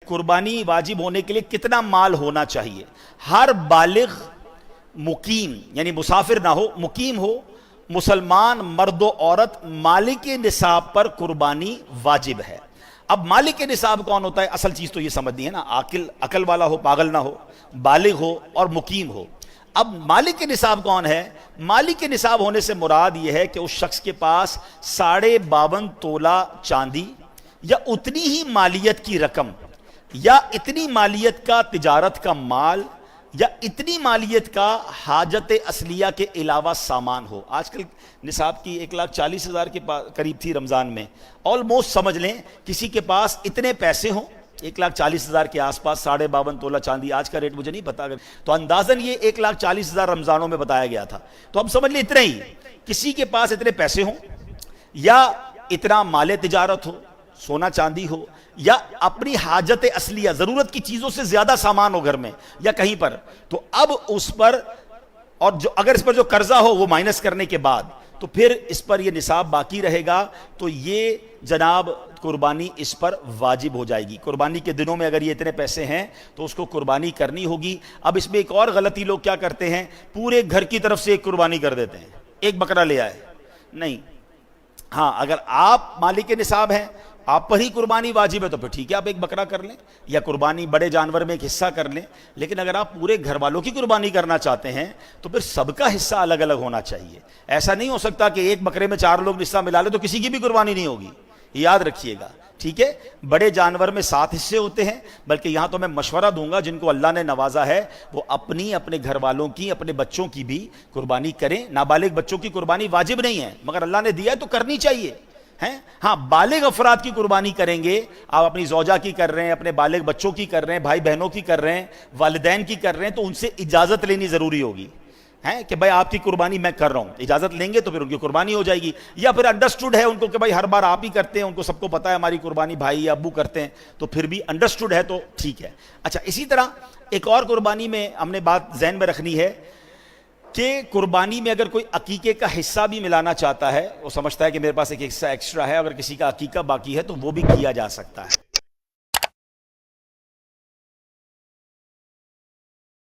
قربانی واجب ہونے کے لیے کتنا مال ہونا چاہیے؟ ہر بالغ مقیم یعنی مسافر نہ ہو، مقیم ہو، مسلمان مرد و عورت مالک نصاب پر قربانی واجب ہے۔ اب مالک نصاب کون ہوتا ہے؟ اصل چیز تو یہ سمجھنی ہے نا، عقل والا ہو، پاگل نہ ہو، بالغ ہو اور مقیم ہو۔ اب مالک نصاب کون ہے؟ مالک نصاب ہونے سے مراد یہ ہے کہ اس شخص کے پاس 52.5 تولہ چاندی یا اتنی ہی مالیت کی رقم یا اتنی مالیت کا تجارت کا مال یا اتنی مالیت کا حاجت اصلیہ کے علاوہ سامان ہو۔ آج کل نصاب کی 1,40,000 کے قریب تھی رمضان میں، آلموسٹ سمجھ لیں کسی کے پاس اتنے پیسے ہوں 1,40,000 کے آس پاس، 52.5 تولہ چاندی، آج کا ریٹ مجھے نہیں پتا، تو اندازاً یہ 1,40,000 رمضانوں میں بتایا گیا تھا، تو ہم سمجھ لیں اتنا ہی، کسی کے پاس اتنے پیسے ہوں یا اتنا مال تجارت ہو، سونا چاندی ہو، یا اپنی حاجت اصلیہ ضرورت کی چیزوں سے زیادہ سامان ہو گھر میں یا کہیں پر، تو اب اس پر، اور جو اگر اس پر جو قرضہ ہو وہ مائنس کرنے کے بعد، تو پھر اس پر یہ نصاب باقی رہے گا، تو یہ جناب قربانی اس پر واجب ہو جائے گی۔ قربانی کے دنوں میں اگر یہ اتنے پیسے ہیں تو اس کو قربانی کرنی ہوگی۔ اب اس میں ایک اور غلطی لوگ کیا کرتے ہیں، پورے گھر کی طرف سے ایک قربانی کر دیتے ہیں، ایک بکرا لے آئے، نہیں، ہاں اگر آپ مالک نصاب ہیں، آپ پر ہی قربانی واجب ہے تو پھر ٹھیک ہے، آپ ایک بکرا کر لیں یا قربانی بڑے جانور میں ایک حصہ کر لیں، لیکن اگر آپ پورے گھر والوں کی قربانی کرنا چاہتے ہیں تو پھر سب کا حصہ الگ الگ ہونا چاہیے۔ ایسا نہیں ہو سکتا کہ ایک بکرے میں 4 لوگ حصہ ملا لیں تو کسی کی بھی قربانی نہیں ہوگی، یاد رکھیے گا، ٹھیک ہے؟ بڑے جانور میں 7 حصے ہوتے ہیں، بلکہ یہاں تو میں مشورہ دوں گا جن کو اللہ نے نوازا ہے وہ اپنے گھر والوں کی، اپنے بچوں کی بھی قربانی کریں۔ نابالغ بچوں کی قربانی واجب نہیں ہے، مگر اللہ نے دیا ہے تو کرنی چاہیے ہیں۔ ہاں بالغ افراد کی قربانی کریں گے، آپ اپنی زوجہ کی کر رہے ہیں، اپنے بالغ بچوں کی کر رہے ہیں، بھائی بہنوں کی کر رہے ہیں، والدین کی کر رہے ہیں، تو ان سے اجازت لینی ضروری ہوگی ہیں کہ بھائی آپ کی قربانی میں کر رہا ہوں، اجازت لیں گے تو پھر ان کی قربانی ہو جائے گی۔ یا پھر انڈرسٹوڈ ہے ان کو کہ بھائی ہر بار آپ ہی کرتے ہیں، ان کو سب کو پتہ ہے ہماری قربانی بھائی یا ابو کرتے ہیں، تو پھر بھی انڈرسٹوڈ ہے تو ٹھیک ہے۔ اچھا، اسی طرح ایک اور قربانی میں ہم نے بات ذہن میں رکھنی ہے کہ قربانی میں اگر کوئی عقیقے کا حصہ بھی ملانا چاہتا ہے، وہ سمجھتا ہے کہ میرے پاس ایک حصہ ایکسٹرا ہے، اگر کسی کا عقیقہ باقی ہے تو وہ بھی کیا جا سکتا ہے۔